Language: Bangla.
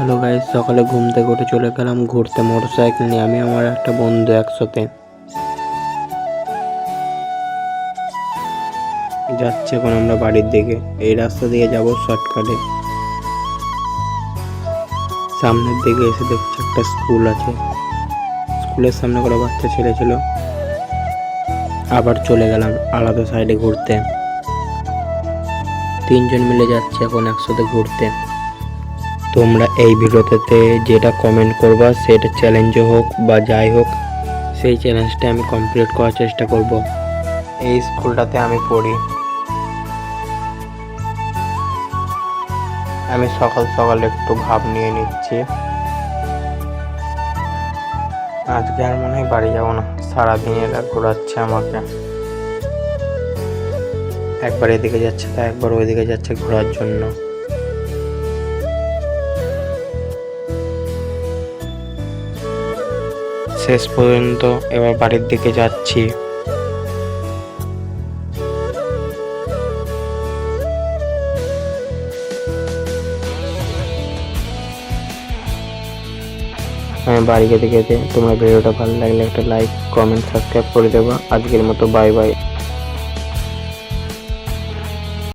হ্যালো গাইস, সকালে ঘুম থেকে উঠে চলে গেলাম ঘুরতে মোটরসাইকেল নিয়ে। আমি আমার একটা বন্ধু একসাথে যাচ্ছে। এখন আমরা বাড়ির দিকে এই রাস্তা দিয়ে যাব শর্টকাটে। সামনের দিকে এসে দেখছি একটা স্কুল আছে। স্কুলের সামনে করে বাচ্চা ছেলে ছিল। আবার চলে গেলাম আলাদা সাইডে ঘুরতে। তিনজন মিলে যাচ্ছে এখন একসাথে ঘুরতে। তোমরা এই ভিডিওতে যেটা কমেন্ট করবা সেটা চ্যালেঞ্জ হোক বা যাই হোক, সেই চ্যালেঞ্জটা আমি কমপ্লিট করার চেষ্টা করব। এই স্কুলটাতে আমি পড়ি। আমি সকাল সকাল একটু ভাব নিয়ে নিচ্ছি। আজকে আর মনে হয় বাড়ি যাবো না, সারাদিন এরা ঘোরাচ্ছে আমাকে। একবার এদিকে যাচ্ছে তা একবার ওইদিকে যাচ্ছে ঘোরার জন্য। শেষ পর্যন্ত এবার বাড়ির দিকে যাচ্ছি। আমি বাড়ি যেতে যেতে তোমরা ভিডিওটা ভালো লাগলে একটা লাইক, কমেন্ট, সাবস্ক্রাইব করে দেবো। আজকের মতো বাই বাই।